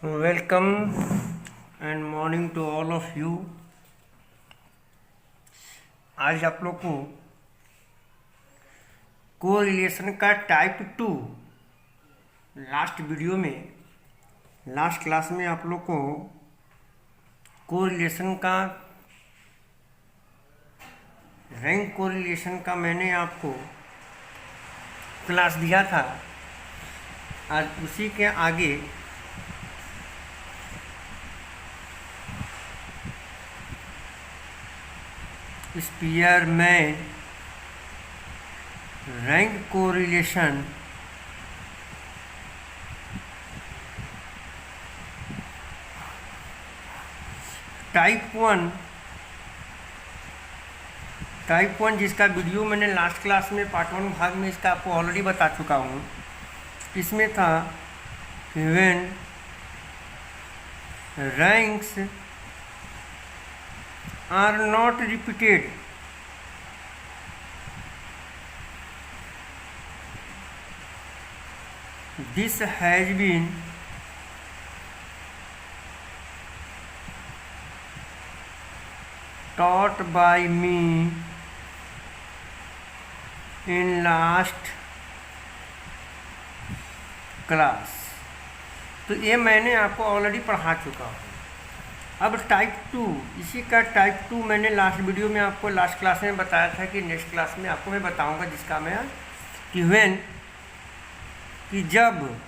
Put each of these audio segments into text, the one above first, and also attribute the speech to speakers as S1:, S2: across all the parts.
S1: Welcome and morning to all of you. आज आप लोग को कोरिलेशन का टाइप 2 लास्ट क्लास में आप लोग को कोरिलेशन का रैंक कोरिलेशन का मैंने आपको क्लास दिया था। आज उसी के आगे Spearman rank correlation type one जिसका वीडियो मैंने लास्ट क्लास में पार्ट 1 भाग में इसका आपको ऑलरेडी बता चुका हूँ। इसमें था कि when ranks are not repeated, this has been taught by me in last class. तो ये मैंने आपको ऑलरेडी पढ़ा चुका हूँ। अब टाइप 2, इसी का टाइप 2 मैंने लास्ट वीडियो में आपको लास्ट क्लास में बताया था कि नेक्स्ट क्लास में आपको मैं बताऊंगा, जिसका मैं कि व्हेन कि जब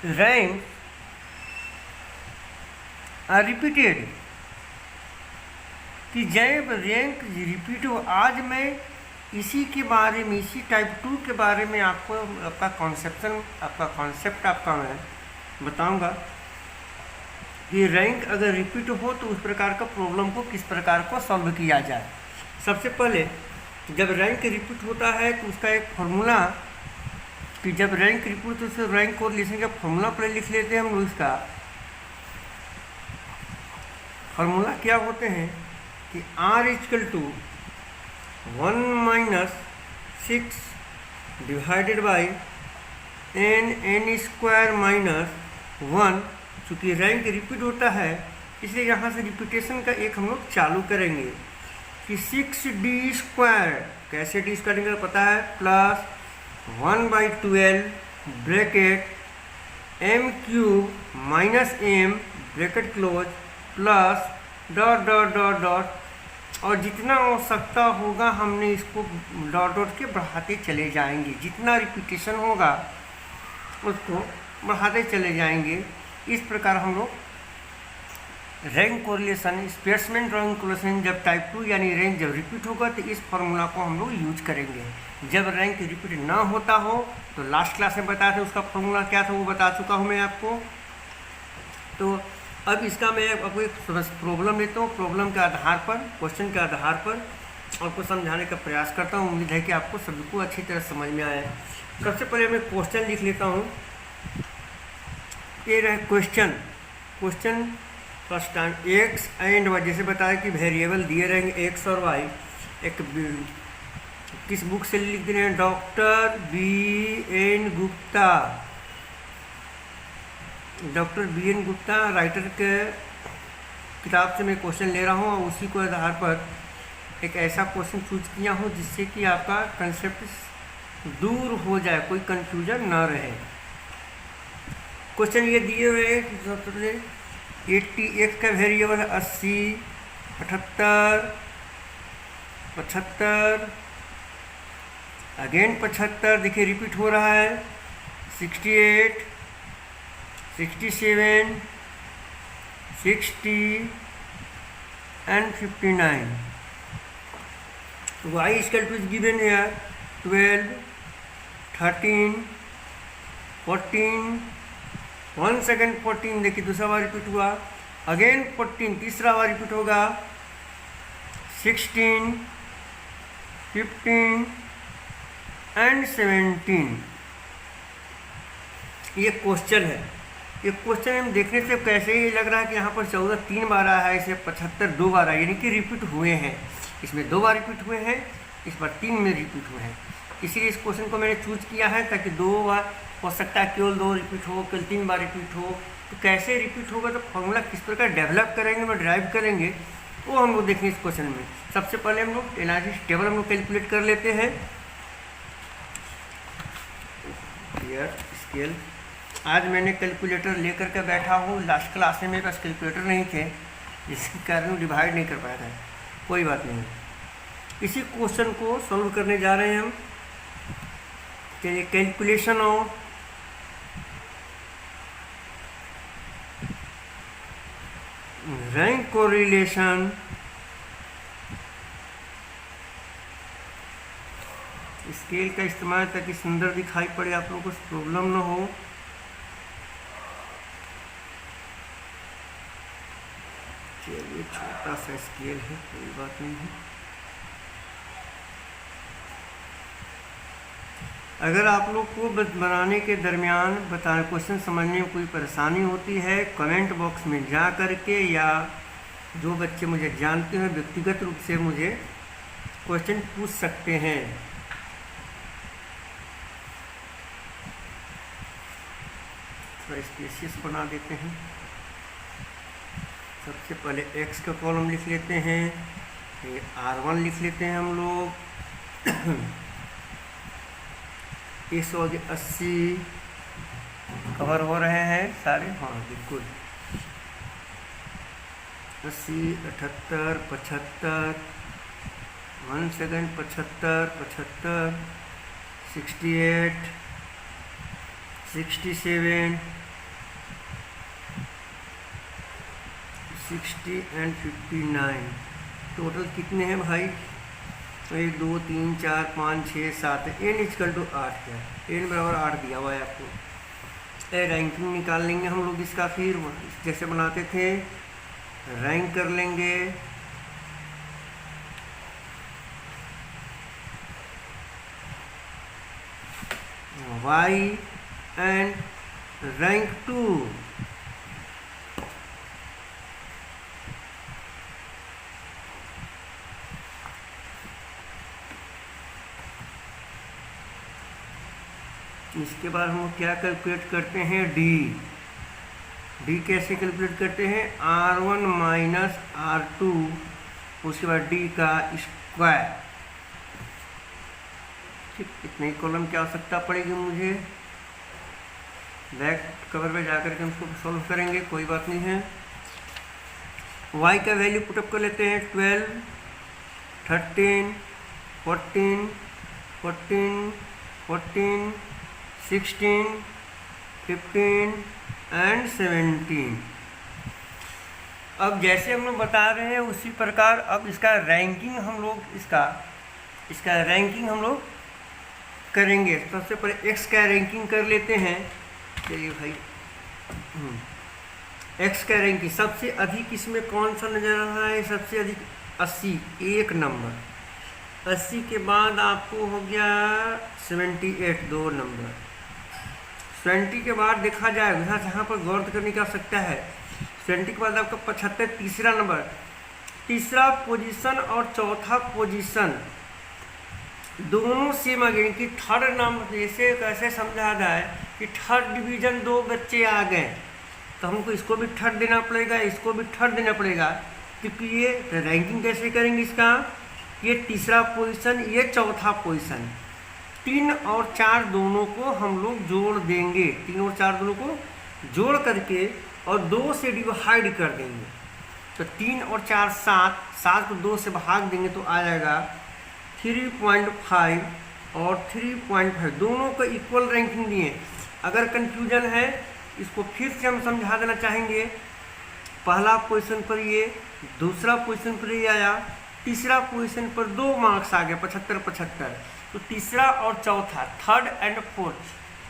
S1: रैंक आर रिपीटेड, कि जब रैंक रिपीट हो। आज मैं इसी के बारे में, इसी टाइप 2 के बारे में आपको आपका कॉन्सेप्ट आपका मैं बताऊंगा कि रैंक अगर रिपीट हो तो उस प्रकार का प्रॉब्लम को किस प्रकार को सॉल्व किया जाए। सबसे पहले जब रैंक रिपीट होता है तो उसका एक फॉर्मूला, कि जब रैंक रिपीट तो रैंक कोरिलेशन का फॉर्मूला पहले लिख लेते हैं हम लोग। इसका फॉर्मूला क्या होते हैं कि R equal to 1 - 6 divided by n square minus 1। चूँकि रैंक रिपीट होता है इसलिए यहाँ से रिपीटेशन का एक हम लोग चालू करेंगे कि 6d स्क्वायर, कैसे d स्क्वायर निकल पता है, plus 1/12 bracket m cube minus m bracket close plus dot dot dot dot, और जितना आवश्यकता होगा हमने इसको डॉट डॉट के बढ़ाते चले जाएंगे। जितना रिपीटेशन होगा उसको बढ़ाते चले जाएंगे। इस प्रकार हम लोग rank correlation, Spearman rank correlation जब टाइप 2 यानी रैंक जब रिपीट होगा तो इस फॉर्मूला को हम लोग यूज करेंगे। जब रैंक रिपीट ना होता हो तो लास्ट क्लास में बताया था उसका फॉर्मूला क्या था, वो बता चुका हूँ मैं आपको। तो अब इसका मैं आपको एक प्रॉब्लम लेता हूँ, प्रॉब्लम के आधार पर, क्वेश्चन के आधार पर आपको समझाने का प्रयास करता हूँ। उम्मीद है कि आपको सभी को अच्छी तरह समझ में आए। सबसे पहले मैं क्वेश्चन लिख लेता हूँ। ये रहे question first time x and y, जैसे बताया कि वेरिएबल दिए रहेंगे एक्स और वाई। एक किस बुक से लिख दे रहे हैं, डॉक्टर B.N. गुप्ता राइटर के किताब से मैं क्वेश्चन ले रहा हूँ और उसी को आधार पर एक ऐसा क्वेश्चन चूज किया हूँ जिससे कि आपका कंसेप्ट दूर हो जाए, कोई कंफ्यूजन ना रहे। क्वेश्चन ये दिए हुए हैं कि सबसे पहले 80x का वेरिएबल है 80, 78, 75, अगेन 75, देखिए रिपीट हो रहा है, 68, 67, 60 and 59। y equal two is given है 12, 13, 14, 1 सेकेंड 14, देखिए दूसरा बार रिपीट हुआ, अगेन 14, तीसरा बार रिपीट होगा, 16, 15 एंड 17। ये क्वेश्चन है। ये क्वेश्चन हम देखने से कैसे ही लग रहा है कि यहाँ पर 14 3 बार आया है, इसे 75 2 बार आया, यानी कि रिपीट हुए हैं। इसमें 2 बार रिपीट हुए हैं, इस बार 3 में रिपीट हुए हैं। इसीलिए इस क्वेश्चन को मैंने चूज किया है, ताकि 2 बार हो सकता है, केवल 2 रिपीट हो, केवल 3 बार रिपीट हो, तो कैसे रिपीट होगा, तो फॉर्मूला किस प्रकार डेवलप करेंगे और ड्राइव करेंगे वो हम लोग देखेंगे इस क्वेश्चन में। सबसे पहले हम लोग एनर्जी टेबल हम लोग कैलकुलेट कर लेते हैं। स्केल आज मैंने कैलकुलेटर लेकर के बैठा हूँ, लास्ट क्लास में मेरे पास कैलकुलेटर नहीं थे, जिसके कारण डिवाइड नहीं कर पाया था। कोई बात नहीं, इसी क्वेश्चन को सॉल्व करने जा रहे हैं हम। चलिए, calculation of rank correlation scale का इस्तेमाल ताकि सुंदर दिखाई पड़े, आप लोगों को प्रॉब्लम ना हो। चलिए, छोटा सा स्केल है, कोई बात नहीं है। अगर आप लोग को बनाने के दरमियान क्वेश्चन समझने में कोई परेशानी होती है, कमेंट बॉक्स में जा करके या जो बच्चे मुझे जानते हैं व्यक्तिगत रूप से मुझे क्वेश्चन पूछ सकते हैं। थोड़ा स्पेसियस बना देते हैं। सबसे पहले x का कॉलम लिख लेते हैं, ये R1 लिख लेते हैं हम लोग। इस हो गया 80, कवर हो रहे हैं सारे, हाँ बिल्कुल। 80, 78, 75, 1 सेकेंड, 75, 68, 67, 60 एंड 59। टोटल कितने हैं भाई? 1 2 3 4 5 6 7। n इक्वल टू 8 है, n बराबर 8 दिया हुआ है आपको। रैंकिंग निकाल लेंगे हम लोग इसका, फिर जैसे बनाते थे रैंक कर लेंगे। y and rank 2। इसके बाद हम क्या कैलकुलेट करते हैं? डी कैसे कैलकुलेट करते हैं? R1 माइनस R2, उसके बाद डी का स्क्वायर। ठीक, इतने ही कॉलम की आवश्यकता पड़ेगी मुझे। बैक कवर पे जाकर के उसको सॉल्व करेंगे, कोई बात नहीं है। y का वैल्यू पुटअप कर लेते हैं। 12, 13, 14, 14, 14, 16, 15 एंड 17। अब जैसे हम लोग बता रहे हैं उसी प्रकार अब इसका रैंकिंग हम लोग इसका रैंकिंग हम लोग करेंगे। सबसे पहले x का रैंकिंग कर लेते हैं। चलिए भाई, x का रैंकिंग सबसे अधिक इसमें कौन सा नज़र आ रहा है? सबसे अधिक 80, 1 नंबर। 80 के बाद आपको हो गया 78, 2 नंबर। 20 के बाद देखा जाए जहाँ पर गौर करने की आवश्यकता है, 20 के बाद आपका 75, तीसरा नंबर। तीसरा पोजीशन और चौथा पोजीशन दोनों सेम आ गए कि थर्ड नंबर। जैसे कैसे समझा जाए कि थर्ड डिवीज़न 2 बच्चे आ गए तो हमको इसको भी थर्ड देना पड़ेगा, इसको भी थर्ड देना पड़ेगा, क्योंकि ये रैंकिंग कैसे करेंगे इसका? ये तीसरा पोजीशन, ये चौथा पोजीशन, 3 और 4 दोनों को हम लोग जोड़ देंगे। 3 और 4 दोनों को जोड़ करके और 2 से डिवाइड कर देंगे। तो 3 और 4 7, 7 को 2 से भाग देंगे तो आ जाएगा 3.5 और 3.5, दोनों को इक्वल रैंकिंग दिए। अगर कंफ्यूजन है इसको फिर से हम समझा देना चाहेंगे। पहला पोजीशन पर ये, दूसरा पोजीशन पर ये आया, तीसरा पोजीशन पर 2 मार्क्स आ गए, 75 75। तो तीसरा और चौथा, थर्ड एंड फोर्थ,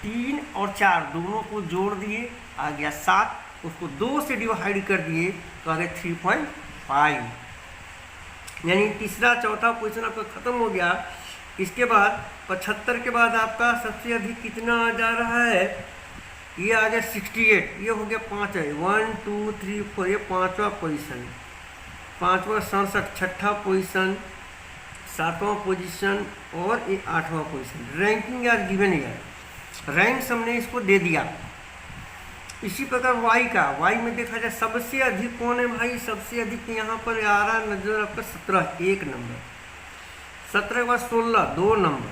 S1: 3 और 4 दोनों को जोड़ दिए, आ गया 7। उसको 2 से डिवाइड कर दिए तो आ गया 3.5। यानी तीसरा चौथा पोजीशन आपका ख़त्म हो गया। इसके बाद 75 के बाद आपका सबसे अधिक कितना आ जा रहा है? ये आ गया 68, ये हो गया 5 है, 1 2 3 4, ये 5वां पोजीशन। 5वां 67, 6ठा पोजीशन, 7वां पोजीशन और ये 8वां पोजीशन। रैंकिंग यार गिवन यार, रैंक्स हमने इसको दे दिया। इसी प्रकार वाई का, वाई में देखा जाए सबसे अधिक कौन है भाई, सबसे अधिक यहाँ पर आ रहा नजर आपका 17 1 नंबर, 17 के बाद 16 2 नंबर,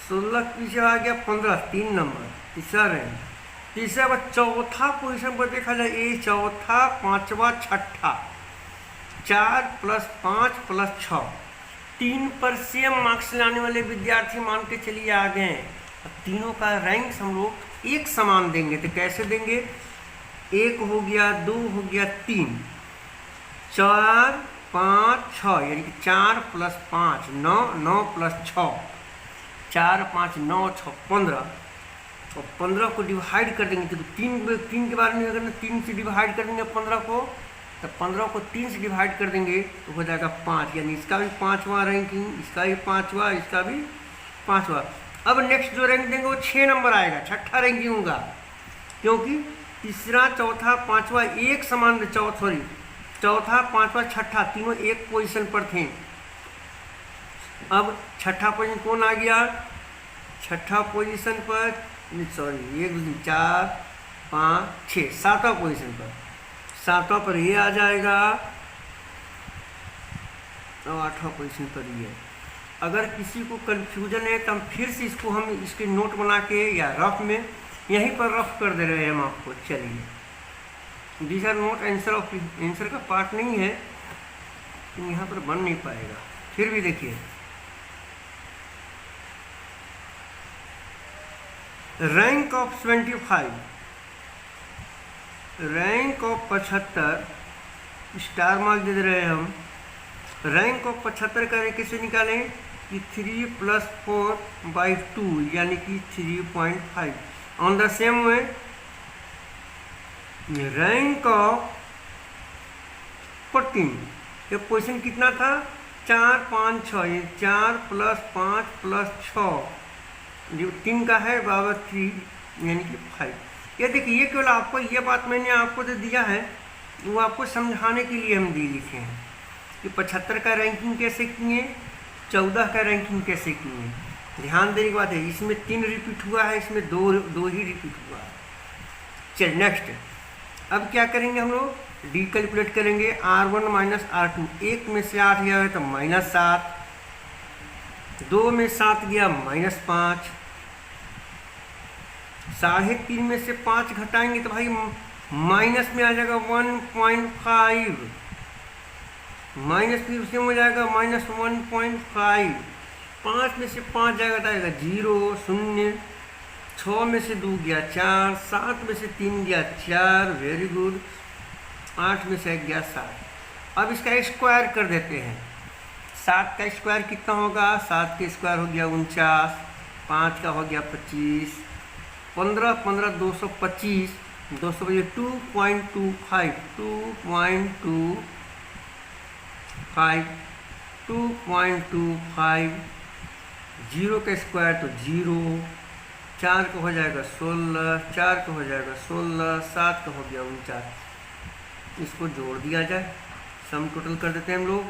S1: 16 पीछे आ गया 15 3 नंबर, तीसरा रैंक। तीसरा बाद चौथा पोजीशन पर देखा जाए ये चौथा, पांचवा, छठा, 4 + 5 + 6, 3 पर सेम मार्क्स लाने वाले विद्यार्थी मान के चलिए आ गए। तीनों का रैंक हम लोग एक समान देंगे। तो कैसे देंगे, 1 हो गया, 2 हो गया, 3, 4 5 6, यानी कि 4 + 5 9, 9 + 6 4 5 9 6 15, और 15 को डिवाइड कर देंगे। तो 3 के बारे में अगर 3 से डिवाइड कर देंगे 15 को, तो 15 को 3 से डिवाइड कर देंगे तो हो जाएगा 5, यानी इसका भी 5वां रैंकिंग, इसका भी 5वां, इसका भी 5वां। अब नेक्स्ट जो रैंक देंगे वो 6 नंबर आएगा, छठा रैंकिंग होगा, क्योंकि तीसरा चौथा पांचवा एक समान, चौथा पांचवा छठा तीनों एक पोजीशन पर थे। अब छठा पोजीशन कौन आ गया, छठा पोजीशन पर 1 2 4 5 6, 7वां पोजीशन पर, 7वां पर ये आ जाएगा, और 8वां पोजीशन पर ये। अगर किसी को कन्फ्यूजन है तो हम फिर से इसको हम इसके नोट बना के या रफ में यहीं पर रफ कर दे रहे हैं हम आपको। चलिए, this are not answer of, answer का पार्ट नहीं है, यहाँ पर बन नहीं पाएगा। फिर भी देखिए, rank of 25, rank of 75, star mark दे रहे हैं हम। रैंक ऑफ 75 का कैसे निकालें कि 3 + 4/2 यानी कि 3.5। On the same way rank of 14, ये पोजीशन कितना था, 4 5 6, ये 4 + 5 + 6 जो 3 का है बराबर 3 यानी कि 5। ये देखिए, ये केवल आपको ये बात मैंने आपको जो दिया है वो आपको समझाने के लिए हम लिखे हैं कि 75 का रैंकिंग कैसे किए, 14 का रैंकिंग कैसे किए। ध्यान देने की बात है, इसमें 3 रिपीट हुआ है, इसमें दो ही रिपीट हुआ है। चलिए नेक्स्ट, अब क्या करेंगे हम लोग, डी कैलकुलेट करेंगे, R1 - R2, 1 में से 8 गया है तो -7, 2 में 7 गया -5, 3.5 में से 5 घटाएंगे तो भाई माइनस में आ जाएगा 1.5, माइनस फिर से हो जाएगा -1.5, 5 में से 5 जाएगा तो आएगा 0 0, 6 में से 2 गया 4, 7 में से 3 गया 4, वेरी गुड, 8 में से 1 गया 7। अब इसका स्क्वायर कर देते हैं। 7 का स्क्वायर कितना होगा, 7 का स्क्वायर हो गया 49, 5 का हो गया 25, 15 15 225, 225 2.25, 2.25, 0 का स्क्वायर तो 0, 4 का हो जाएगा 16, 4 का हो जाएगा 16, 7 का हो गया 49। इसको जोड़ दिया जाए, सम टोटल कर देते हैं हम लोग।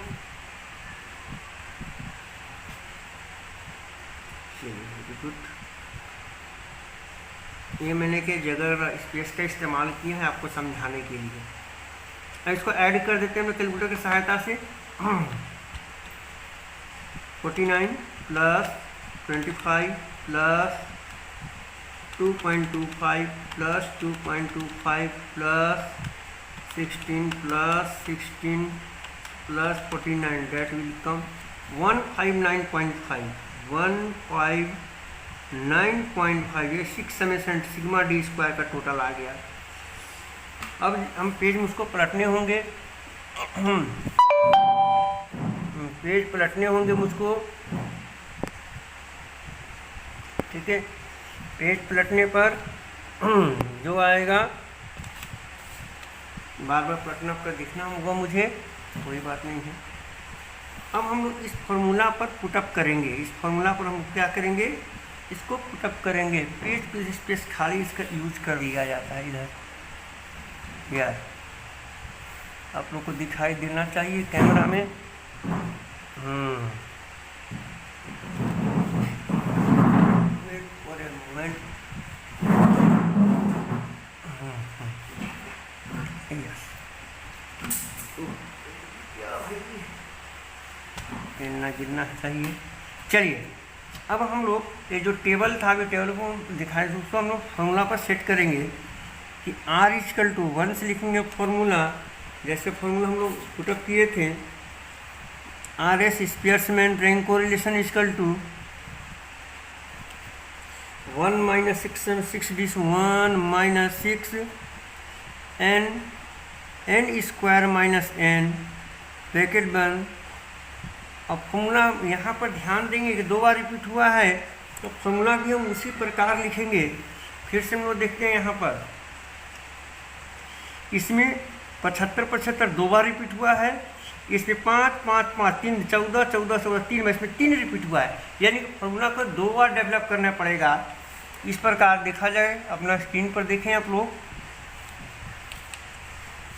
S1: ये मैंने के जगह स्पेस का इस्तेमाल किया है आपको समझाने के लिए। अब इसको ऐड कर देते हैं कैलकुलेटर की सहायता से। 49 + 25 + 2.25 + 2.25 + 16 + 16 + 49, that will come 159.5, 159.5, ये 6 समेशन सिग्मा डी स्क्वायर का टोटल आ गया। अब हम पेज में उसको पलटने होंगे, पेज पलटने होंगे मुझको, ठीक है। पेज पलटने पर जो आएगा, बार बार पलटना कर देखना होगा मुझे, कोई बात नहीं है। अब हम लोग इस फॉर्मूला पर पुटअप करेंगे, इस फॉर्मूला पर हम क्या करेंगे, इसको पुटअप करेंगे। पेज पे स्पेस खाली इसका यूज कर लिया जाता है इधर, यार आप लोग को दिखाई देना चाहिए कैमरा में। Wait for a moment. गिरना गिरना चाहिए। चलिए अब हम लोग ये जो टेबल था, अभी टेबल को दिखाए तो उसको हम लोग फॉर्मूला पर सेट करेंगे कि R=1 से लिखेंगे फॉर्मूला। जैसे फॉर्मूला हम लोग पुटअप किए थे, RS Spearman's rank correlation equal to 1 - 6 6 this 1 - 6 n square minus n bracket बंद। अब फॉर्मूला यहाँ पर ध्यान देंगे कि 2 बार रिपीट हुआ है, तो फॉर्मूला भी हम उसी प्रकार लिखेंगे। फिर से हम लोग देखते हैं यहाँ पर, इसमें 75 75 2 बार रिपीट हुआ है, इसमें 5 5 5 3 14 14 14 3 में इसमें 3 रिपीट हुआ है, यानी कि फॉर्मूला को 2 बार डेवलप करना पड़ेगा। इस प्रकार देखा जाए, अपना स्क्रीन पर देखें आप लोग,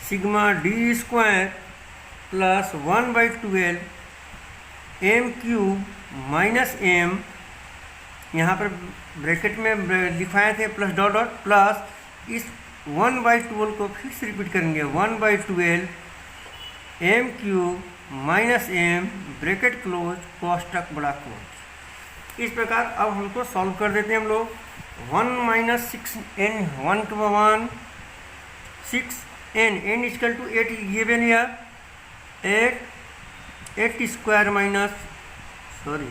S1: sigma d square plus 1/12 m cube minus m, यहाँ पर ब्रैकेट में लिखाए थे प्लस डॉट डॉट प्लस इस 1/12 को फिर से रिपीट करेंगे 1/12 m cube minus m bracket close कोष्टक बड़ा क्लोज। इस प्रकार अब हमको सॉल्व कर देते हैं हम लोग। 1 - 6n 1 to 1 6n n equal to 8 given here 8 square minus 1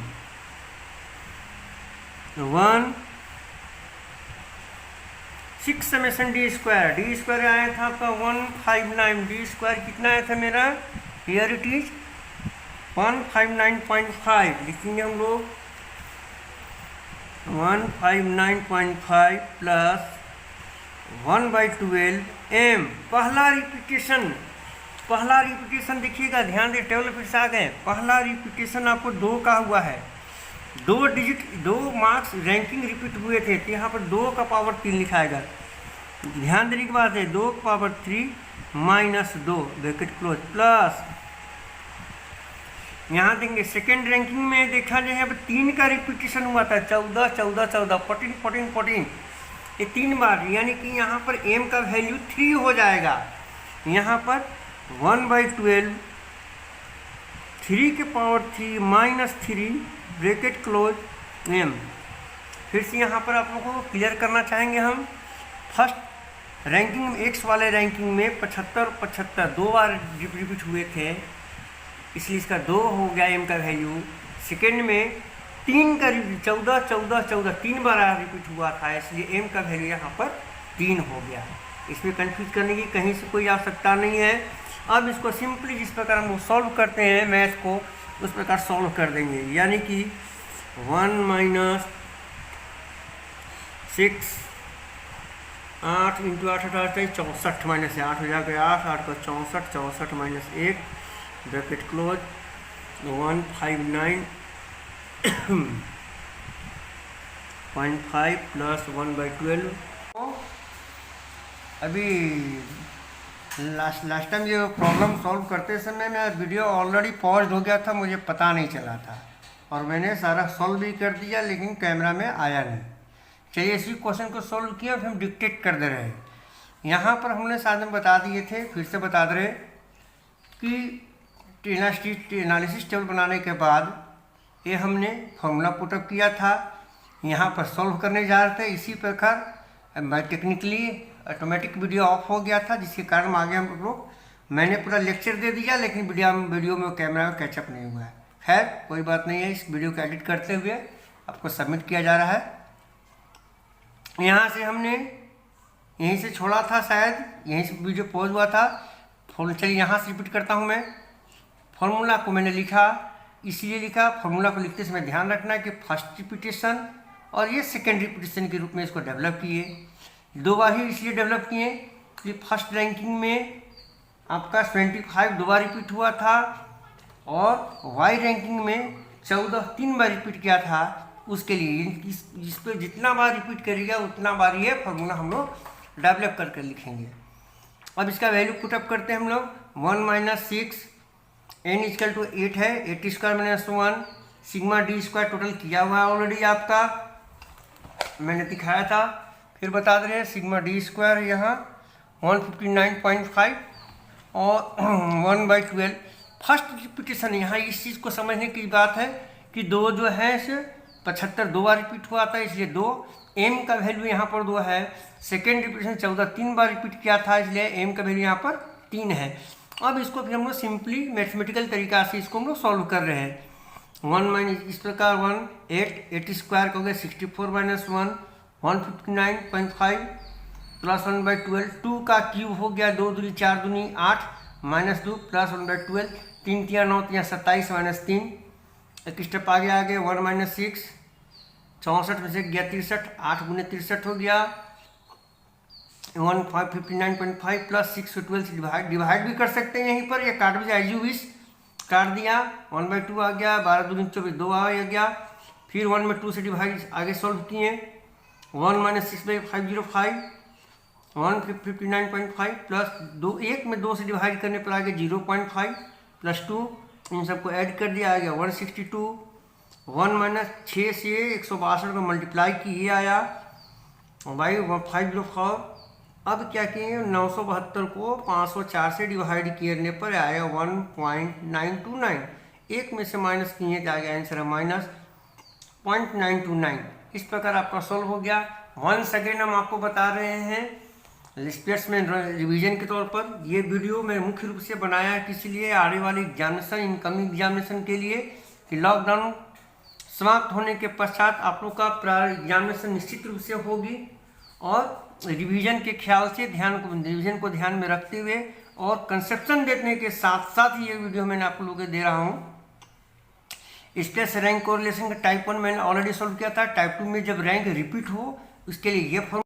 S1: 6 summation d square आया था आपका 159। डी स्क्वायर कितना आया था मेरा, हियर इट इज 159.5 लिखेंगे हम लोग। 159.5 प्लस 1/12 m। पहला रिपीटेशन देखिएगा, ध्यान दे, टेबल फिर से आ गए। पहला रिपीटेशन आपको 2 का हुआ है, 2 डिजिट 2 मार्क्स रैंकिंग रिपीट हुए थे, तो यहाँ पर 2 का पावर 3 लिखाएगा। ध्यान देने की बात है, 2 का power 3 minus 2 bracket close plus, यहाँ देंगे सेकेंड रैंकिंग में देखा जाए यहाँ पर 3 का रिपीटेशन हुआ था, 14 14 14 14 14 14, ये 3 बार, यानी कि यहाँ पर m का वैल्यू 3 हो जाएगा। यहाँ पर 1/12 3 के power 3 minus 3 bracket close m। फिर से यहाँ पर आप लोगों को क्लियर करना चाहेंगे हम, फर्स्ट रैंकिंग में x वाले रैंकिंग में 75 75 2 बार रिपीट हुए थे, इसलिए इसका 2 हो गया m का वैल्यू। सेकेंड में 3 का 14 14 14 3 बार रिपीट हुआ था, इसलिए m का वैल्यू यहाँ पर 3 हो गया। इसमें कंफ्यूज करने की कहीं से कोई आवश्यकता नहीं है। अब इसको सिंपली जिस प्रकार हम सॉल्व करते हैं मैथ को, उस प्रकार सॉल्व कर देंगे, यानी कि 1 - 6 8 × 8 64 माइनस 8 हो जाएगा, 8 8 का 64 64 माइनस 1 ब्रैकेट क्लोज 159.5 प्लस 1/12। अभी लास्ट टाइम ये प्रॉब्लम सॉल्व करते समय मेरा वीडियो ऑलरेडी पॉज हो गया था, मुझे पता नहीं चला था, और मैंने सारा सॉल्व भी कर दिया, लेकिन कैमरा में आया नहीं। चलिए इसी क्वेश्चन को सॉल्व किया, फिर हम डिक्टेट कर दे रहे हैं। यहाँ पर हमने साथ में बता दिए थे, फिर से बता दे रहे कि एनालिसिस टेबल बनाने के बाद ये हमने फॉर्मूला पुटअप किया था, यहाँ पर सॉल्व करने जा रहे थे। इसी प्रकार टेक्निकली ऑटोमेटिक वीडियो ऑफ हो गया था, जिसके कारण आगे हम लोग, मैंने पूरा लेक्चर दे दिया, लेकिन वीडियो में कैमरा में कैचअप नहीं हुआ है। खैर कोई बात नहीं है, इस वीडियो को एडिट करते हुए आपको सबमिट किया जा रहा है। यहाँ से हमने यहीं से छोड़ा था, शायद यहीं से वीडियो पॉज हुआ था। चलिए यहाँ से रिपीट करता हूँ मैं। फॉर्मूला को मैंने लिखा, इसलिए लिखा, फॉर्मूला को लिखते समय ध्यान रखना कि फर्स्ट रिपीटेशन और ये सेकेंड रिपीटेशन के रूप में इसको डेवलप किए। 2 बार ही इसलिए डेवलप किए कि फर्स्ट रैंकिंग में आपका 25 2 बार रिपीट हुआ था, और वाई रैंकिंग में 14 3 बार रिपीट किया था। उसके लिए इस पर जितना बार रिपीट करिएगा उतना बार ये फॉर्मूला हम लोग डेवलप करके लिखेंगे। अब इसका वैल्यू पुटअप करते हैं हम लोग। 1 - 6 n इक्वल टू 8 है, 8 square minus 1 sigma D square total किया हुआ है ऑलरेडी आपका, मैंने दिखाया था। फिर बता दे रहे हैं सिग्मा डी स्क्वायर यहाँ 159.5 और 1/12। फर्स्ट रिपीटेशन यहाँ इस चीज़ को समझने की बात है कि 2 जो है इसे 75 2 बार रिपीट हुआ था, इसलिए 2 m का वैल्यू यहाँ पर 2 है। सेकेंड रिपीटेशन 14 3 बार रिपीट किया था, इसलिए m का वैल्यू यहाँ पर 3 है। अब इसको फिर हम लोग सिंपली मैथमेटिकल तरीका से इसको हम लोग सॉल्व कर रहे हैं। 1 माइनस इस प्रकार 8 स्क्वायर का हो गया 64 माइनस 1 159.5 प्लस 1/12, 2 का क्यूब हो गया 2 दूनी 4 दूनी 8 माइनस 2 प्लस 1/12, 3 3 9 3 27 माइनस 3, एक स्टेप आगे 1 माइनस 6 64 में से गया 63, 8 गुने 63 हो गया 159.5 प्लस 6 12 से डिवाइड भी कर सकते हैं यहीं पर, या काट भी जाए 20 काट दिया 1/2 आ गया 12 दूनी 24 2 आ गया। फिर 1 में 2 से डिवाइड आगे सॉल्व किए 1 माइनस 6/505 159.5 प्लस 2 1 में 2 से डिवाइड करने पर आ गया 0.5 प्लस 2, इन सबको ऐड कर दिया आ गया 162। 1 माइनस 6 से 162 को मल्टीप्लाई किए आया बाई 504। अब क्या किए 972 को 504 से डिवाइड करने पर आया 1.929, एक में से माइनस किए तो आ गया आंसर है माइनस 0.929। इस प्रकार आपका सॉल्व हो गया। वंस अगेन हम आपको बता रहे हैं स्पेस में रिवीजन के तौर पर, ये वीडियो मैं मुख्य रूप से बनाया है किस लिए, आने वाले एग्जामिनेशन इनकमिंग एग्जामिनेशन के लिए, कि लॉकडाउन समाप्त होने के पश्चात आप लोग का एग्जामिनेशन निश्चित रूप से होगी, और रिवीजन के ख्याल से रिवीजन को ध्यान में रखते हुए और कंसेप्शन देखने के साथ साथ ये वीडियो मैंने आप लोगों को दे रहा हूँ। स्पेस रैंक कोरिलेशन का टाइप 1 मैंने ऑलरेडी सॉल्व किया था, टाइप 2 में जब रैंक रिपीट हो उसके लिए ये